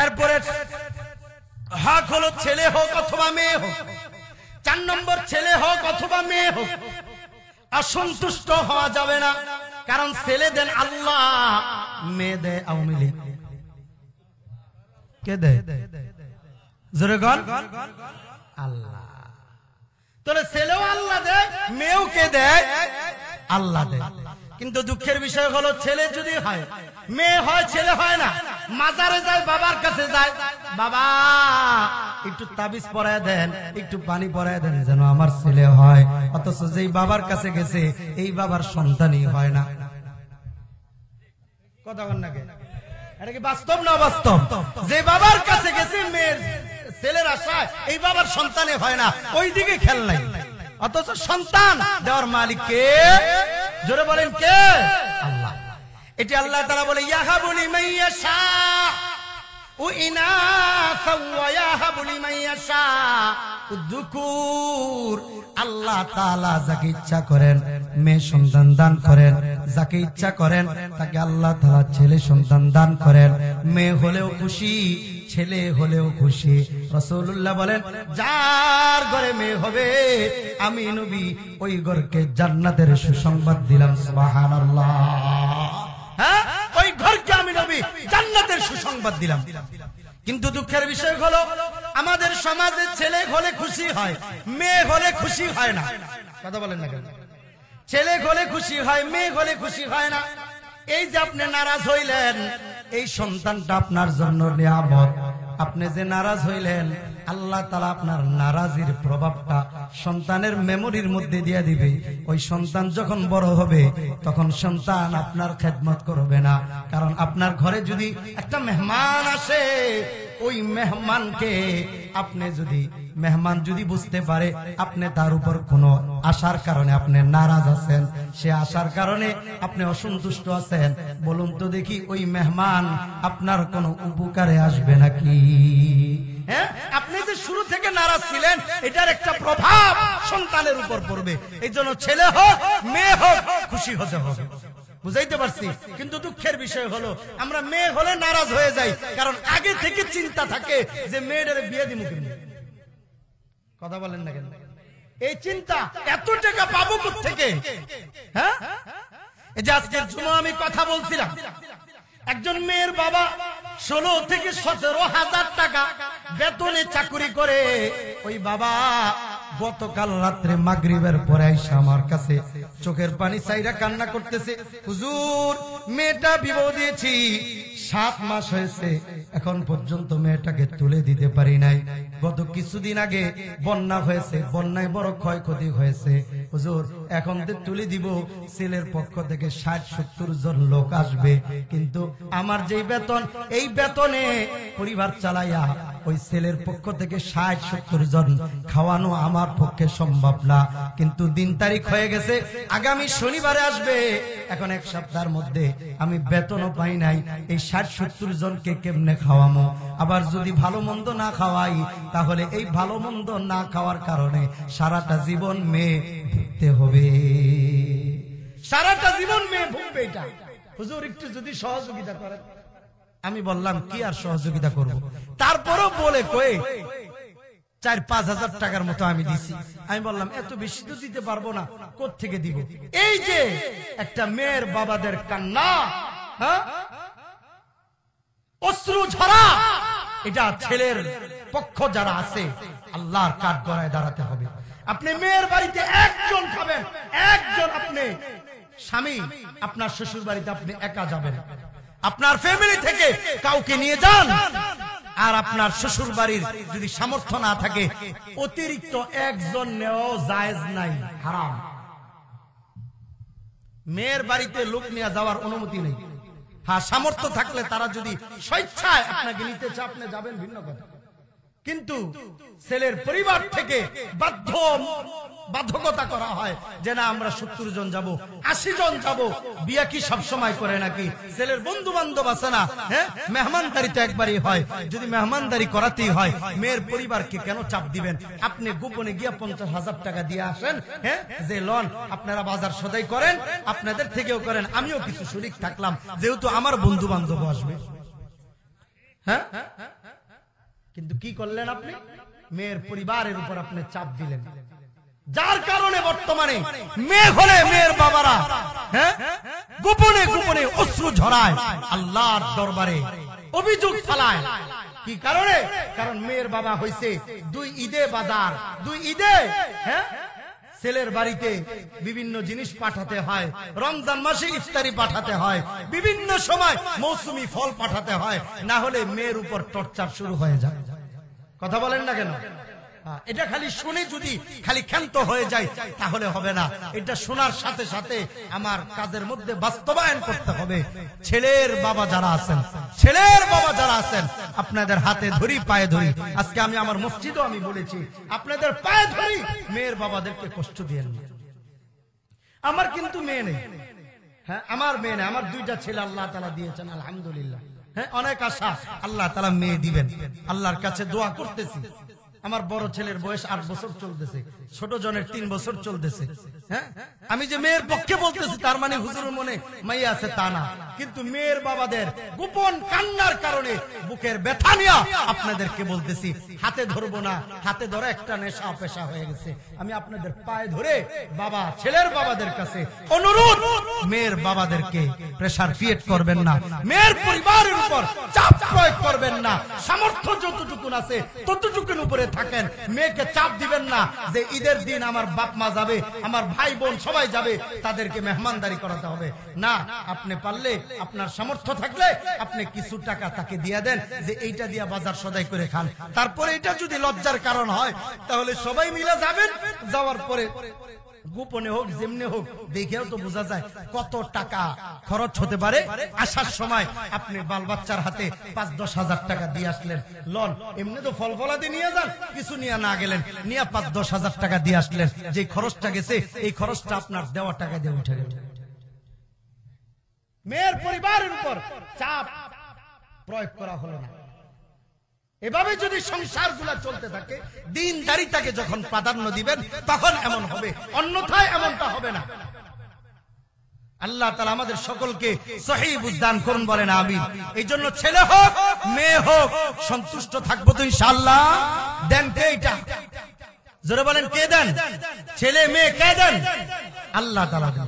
এরপরে হক হলো ছেলে হোক অথবা মেয়ে হোক, 4 নম্বর ছেলে হোক অথবা মেয়ে হোক, অসন্তুষ্ট হওয়া যাবে না। কারণ ছেলে দেন আল্লাহ, মেয়ে দেয় আওয়ামী লীগ। কে দেয়? জোরে বল। আল্লাহ। তাহলে ছেলেও আল্লাহ দেয়, মেয়েও কে দেয়? আল্লাহ দেয়। কিন্তু দুঃখের বিষয় হলো ছেলে যদি হয়, মেয়ে হয়, ছেলে হয় না। মাজারে যায়, বাবার কাছে যায়, বাবা একটু তাবিজ পরায় দেন, একটু পানি পরায় দেন যেন আমার ছেলে হয়। অথচ যেই বাবার কাছে গেছে এই বাবার সন্তানই হয় না। কথা বল না, এটা কি বাস্তব না বাস্তব? যে বাবার কাছে গেছে মেয়ের ছেলের আশায় এই বাবার সন্তানে হয় না, ওই দিকে খেয়াল নাই। অথচ সন্তান দেওয়ার মালিক কে? জোরে বলেন কে? আল্লাহ। এটি আল্লাহ তাআলা বলে ইয়াহাবু লিমান ইয়াশা ও ইনাসা ওয়া ইয়াহাবু লিমান ইয়াশা যুকুর। আল্লাহ তাআলা যাকে ইচ্ছা করেন মেয়ে সন্তান দান করেন, যাকে ইচ্ছা করেন তাকে আল্লাহ তাআলা ছেলে সন্তান দান করেন। মেয়ে হলেও খুশি, ছেলে হলেও খুশি। রাসূলুল্লাহ বলেন যার ঘরে মেয়ে হবে আমি নবী ওই ঘরকে জান্নাতের সুসংবাদ দিলাম। সুবহানাল্লাহ। হ্যাঁ, ওই ঘরকে আমি নবী জান্নাতের সুসংবাদ দিলাম। কিন্তু দুঃখের বিষয় হলো আমাদের সমাজে ছেলে হলে খুশি হয়, মেয়ে হলে খুশি হয় না। কথা বলেন না কেন? ছেলে হলে খুশি হয়, মেয়ে হলে খুশি হয় না। এই যে আপনি নারাজ হইলেন, এই সন্তানটা আপনার জন্য নিয়ামত। আপনি যে নারাজ হইলেন, আল্লাহ তাআলা আপনার নারাজির প্রভাবটা সন্তানের মেমোরির মধ্যে দিয়ে দিবে। ওই সন্তান যখন বড় হবে তখন সন্তান আপনার খেদমত করবে না। কারণ আপনার ঘরে যদি একটা মেহমান আসে, ওই মেহমানকে আপনি যদি মেহমান যদি বুঝতে পারে আপনি তার উপর কোনো আশার কারণে আপনি নারাজ আছেন, সে আশার কারণে আপনি অসন্তুষ্ট আছেন, বলুন তো দেখি ওই মেহমান আপনার কোনো উপকারে আসবে নাকি? হ্যাঁ, আপনি যে শুরু থেকে নারাজ ছিলেন এটার একটা প্রভাব সন্তানের উপর পড়বে। এই জন্য ছেলে হোক মেয়ে হোক খুশি হতে হবে। বুঝাইতে পারছি? কিন্তু দুঃখের বিষয় হলো আমরা মেয়ে হলে নারাজ হয়ে যাই, কারণ আগে থেকে চিন্তা থাকে যে মেয়েদের বিয়ে দিব কিনা। কথা বলেন না কেন? এই চিন্তা, এত টাকা পাবো কোত্থেকে? হ্যাঁ, এই যে আজকের জন্য আমি কথা বলছিলাম, একজন মেয়ের বাবা 16 থেকে 17,000 টাকা বেতনে চাকরি করে। ওই বাবা গতকাল রাত্রে মাগরিবের পরে এসে আমার কাছে চোখের পানি চাইরা কান্না করতেছে, হুজুর মেয়েটা বিবাহ দিয়েছি, 7 মাস হয়েছে, এখন পর্যন্ত মেয়েটাকে তুলে দিতে পারি নাই। গত কিছুদিন আগে বন্যা হয়েছে, বন্যায় বড় ক্ষয়ক্ষতি হয়েছে, হুজুর এখন তো তুলে দিব, ছেলের পক্ষ থেকে 60-70 জন লোক আসবে, কিন্তু আমার যে বেতন, এই বেতনে পরিবার চালাইয়া ওই ছেলের পক্ষ থেকে 60-70 জন খাওয়ানো আমার পক্ষে সম্ভব না। কিন্তু দিন তারিখ হয়ে গেছে, আগামী শনিবারে আসবে, এখন 1 সপ্তাহের মধ্যে আমি বেতনও পাই নাই, এই 60-70 জনকে কেমনে খাওয়ামো? আবার যদি ভালো মন্দ না খাওয়াই তাহলে এই ভালো মন্দ না খাওয়ার কারণে সারাটা জীবন মেয়ে ভুগতে হবে, সারাটা জীবন মেয়ে ভুগবে। এটা হুজুর একটু যদি সহযোগিতা করেন। আমি বললাম কি আর সহযোগিতা করব? তারপরও বলে কয়ে 4-5 হাজার টাকার মতো আমি দিছি। আমি বললাম এত বেশি তো দিতে পারবো না, কোত্থেকে দিব? এই যে একটা মেয়ের বাবাদের কান্না, হ্যাঁ, অশ্রু ঝরা, এটা ছেলের পক্ষ যারা আছে আল্লাহর কাঠ গড়ায় দাঁড়াতে হবে। আপনি মেয়ের বাড়িতে একজন খাবেন, একজন আপনি স্বামী, আপনার শ্বশুর বাড়িতে আপনি একা যাবেন, আপনার ফ্যামিলি থেকে কাউকে নিয়ে যান। আর আপনার শ্বশুর বাড়ির যদি সামর্থ্য না থাকে অতিরিক্ত একজন নেওয়া জায়েজ নাই, হারাম। মেয়ের বাড়িতে লোক নিয়ে যাওয়ার অনুমতি নেই। হ্যাঁ, সামর্থ্য থাকলে তারা যদি স্বেচ্ছায় আপনাকে নিতে চায় আপনি যাবেন, ভিন্ন কথা। কিন্তু ছেলের পরিবার থেকে বাধ্যকতা করা হয় যে না আমরা 70 জন যাব, 80 জন যাব। বিয়া কি সব সময় করে নাকি? ছেলের বন্ধু বান্ধব আছে না, হ্যাঁ, মেহমানদারি তো একবারই হয়। যদি মেহমানদারি করাতেই হয় মেয়ের পরিবারকে কেন চাপ দিবেন? আপনি গোপনে গিয়া 50,000 টাকা দিয়ে আসেন, হ্যাঁ, যে লন আপনারা বাজার সদাই করেন, আপনাদের থেকেও করেন, আমিও কিছু শরীক থাকলাম, যেহেতু আমার বন্ধু বান্ধব আসবে। হ্যাঁ, কিন্তু কি করলেন আপনি? মেয়ের পরিবারের উপর আপনি চাপ দিলেন, যার কারণে বর্তমানে মেয়ে হলে মেয়ের বাবারা হ্যাঁ গোপনে গোপনে অশ্রু ঝরায়, আল্লাহর দরবারে অভিযোগ চালায়। কি কারণে? কারণ মেয়ের বাবা হইছে দুই ঈদে বাজার, দুই ঈদে হ্যাঁ ছেলের বাড়িতে বিভিন্ন জিনিস পাঠাতে হয়, রমজান মাসে ইফতারি পাঠাতে হয়, বিভিন্ন সময় মৌসুমি ফল পাঠাতে হয়, না হলে মেয়ের উপর টর্চার শুরু হয়ে যায়। কথা বলেন না কেন? এটা খালি শুনে যদি খালি ক্ষান্ত হয়ে যায় তাহলে হবে না, এটা শোনার সাথে সাথে আমার কাজের মধ্যে বাস্তবায়ন করতে হবে। ছেলের বাবা যারা আছেন, ছেলের বাবা যারা আছেন, আপনাদের হাতে ধরি পায়ে ধরি, আজকে আমি আমার মসজিদও আমি বলেছি, আপনাদের পায়ে ধরি মেয়ের বাবাদেরকে কষ্ট দিয়েন না। আমার কিন্তু মেয়ে নেই, হ্যাঁ আমার মেয়ে নেই, আমার দুইটা ছেলে আল্লাহ তাআলা দিয়েছেন আলহামদুলিল্লাহ। হ্যাঁ অনেক আশা আল্লাহ তাআলা মেয়ে দিবেন, আল্লাহর কাছে দোয়া করতেছি। আমার বড় ছেলের বয়স 8 বছর চলতেছে, ছোট জনের 3 বছর চলতেছে। হ্যাঁ আমি যে মেয়ের পক্ষে বলতেছি তার মানে হুজুরের মনে মাইয়া আছে তা না, কিন্তু মেয়ের বাবাদের গোপন কান্নার কারণে বুকের ব্যথা নিয়ে আপনাদেরকে বলতেছি, হাতে ধরবো না, হাতে ধরে একটা নেশা পেশা হয়ে গেছে। আমি আপনাদের পায়ে ধরে বাবা ছেলের বাবাদের কাছে অনুরোধ, মেয়ের বাবাদেরকে প্রেসার ক্রিয়েট করবেন না, মেয়ের পরিবারের উপর চাপ প্রয়োগ করবেন না, সামর্থ্য যতটুকু আছে ততটুকুর উপরে থাকেন, মেয়েকে চাপ দিবেন না যে ঈদের দিন আমার বাপ মা যাবে, আমার ভাই বোন সবাই যাবে, তাদেরকে মেহমানদারি করাতে হবে না। আপনি পারলে আপনার সামর্থ্য থাকলে আপনি কিছু টাকা তাকে দিয়ে দেন যে এইটা দিয়ে বাজার সদাই করে খান, তারপরে এটা যদি লজ্জার কারণ হয় তাহলে সবাই মিলে যাবেন, যাওয়ার পরে গোপনে হোক যেমনি হোক দেখেও তো বোঝা যায় কত টাকা খরচ হতে পারে। আসার সময় আপনি বাল বাচ্চার হাতে 5-10 হাজার টাকা দিয়ে আসলেন, লন এমনি তো ফল ফলাদি নিয়ে যান, কিছু নিয়ে না গেলেন, নিয়ে 5-10 হাজার টাকা দিয়ে আসলেন, যে খরচটা গেছে এই খরচটা আপনার দেওয়া টাকা দিয়ে উঠে গেল। মেয়ের পরিবারের উপর চাপ প্রয়োগ করা হলো না। এভাবে যদি সংসারগুলো চলতে থাকে, দ্বীনদারিতাকে যখন প্রাধান্য দিবেন তখন এমন হবে, অন্যথায় এমনটা হবে না। আল্লাহ তাআলা আমাদের সকলকে সহিহ বুঝদান করুন, বলেন আমিন। এই জন্য ছেলে হোক মেয়ে হোক সন্তুষ্ট থাকবো তো ইনশাআল্লাহ। দেন কে এটা? জোরে বলেন কে দেন? ছেলে মেয়ে কে দেন? আল্লাহ তাআলা দেন।